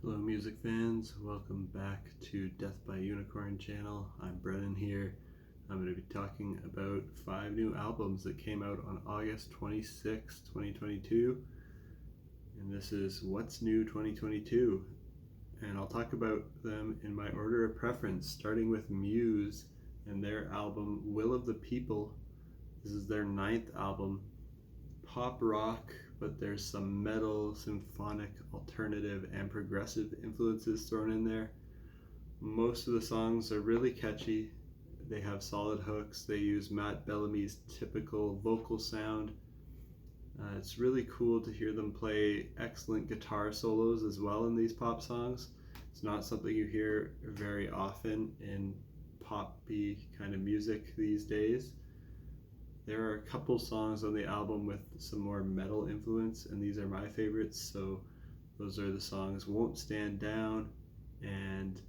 Hello music fans, welcome back to Death by Unicorn channel. I'm Brennan here. I'm going to be talking about 5 new albums that came out on August 26, 2022. And this is What's New 2022. And I'll talk about them in my order of preference, starting with Muse and their album Will of the People. This is their 9th album. Pop rock, but there's some metal, symphonic, alternative, and progressive influences thrown in there. Most of the songs are really catchy. They have solid hooks. They use Matt Bellamy's typical vocal sound. It's really cool to hear them play excellent guitar solos as well in these pop songs. It's not something you hear very often in poppy kind of music these days. There are a couple songs on the album with some more metal influence, and these are my favorites. So those are the songs Won't Stand Down and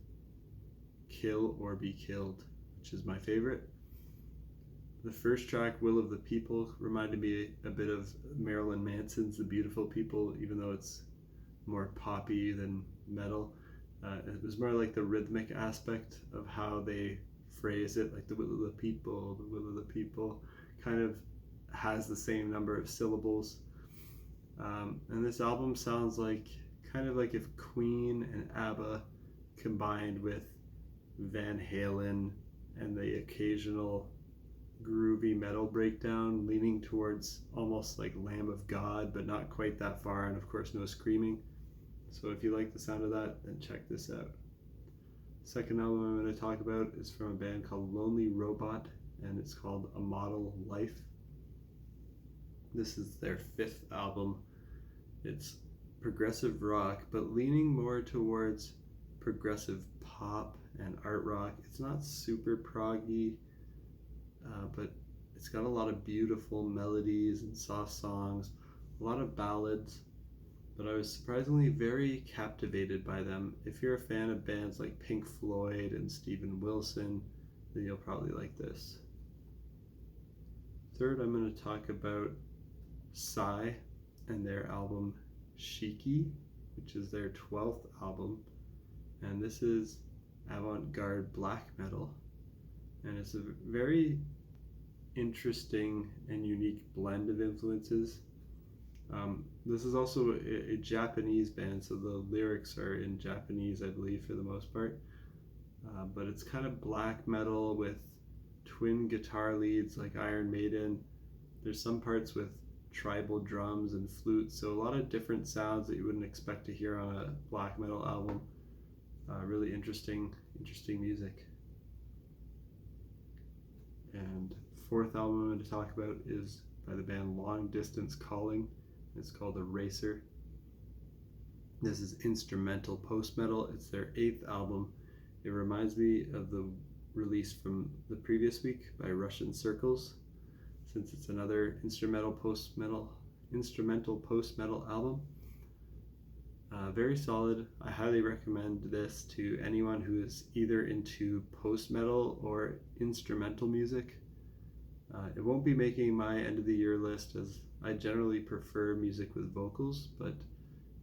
Kill or Be Killed, which is my favorite. The first track, Will of the People, reminded me a bit of Marilyn Manson's The Beautiful People, even though it's more poppy than metal. It was more like the rhythmic aspect of how they phrase it, like the will of the people, the will of the people, kind of has the same number of syllables. And this album sounds like kind of like if Queen and ABBA combined with Van Halen and the occasional groovy metal breakdown, leaning towards almost like Lamb of God, but not quite that far, and of course no screaming. So if you like the sound of that, then check this out. Second album I'm going to talk about is from a band called Lonely Robot, and it's called A Model Life. This is their 5th album. It's progressive rock, but leaning more towards progressive pop and art rock. It's not super proggy, but it's got a lot of beautiful melodies and soft songs, a lot of ballads, but I was surprisingly very captivated by them. If you're a fan of bands like Pink Floyd and Steven Wilson, then you'll probably like this. Third, I'm going to talk about Sigh and their album Shiki, which is their 12th album, and this is avant-garde black metal, and it's a very interesting and unique blend of influences. This is also a Japanese band, so the lyrics are in Japanese, I believe, for the most part, but it's kind of black metal with twin guitar leads like Iron Maiden. There's some parts with tribal drums and flutes, so a lot of different sounds that you wouldn't expect to hear on a black metal album. Really interesting music. And fourth album I'm going to talk about is by the band Long Distance Calling. It's called Eraser. This is instrumental post-metal. It's their 8th album. It reminds me of the release from the previous week by Russian Circles, since it's another instrumental post-metal album. Very solid. I highly recommend this to anyone who is either into post-metal or instrumental music. It won't be making my end of the year list, as I generally prefer music with vocals, but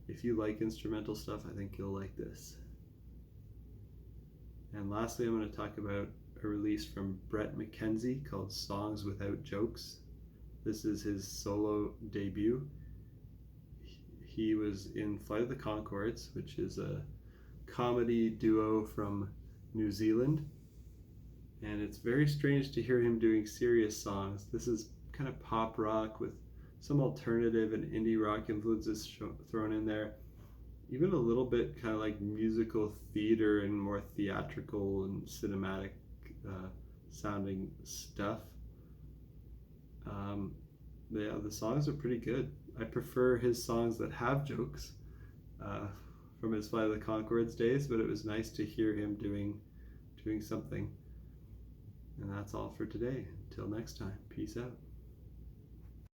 if you like instrumental stuff, I think you'll like this. And lastly, I'm going to talk about a release from Bret McKenzie called Songs Without Jokes. This is his solo debut. He was in Flight of the Conchords, which is a comedy duo from New Zealand, and it's very strange to hear him doing serious songs. This is kind of pop rock with some alternative and indie rock influences thrown in there, even a little bit kind of like musical theater and more theatrical and cinematic sounding stuff. The songs are pretty good. I prefer his songs that have jokes from his Flight of the Conchords days, but it was nice to hear him doing something. And that's all for today. Until next time, peace out.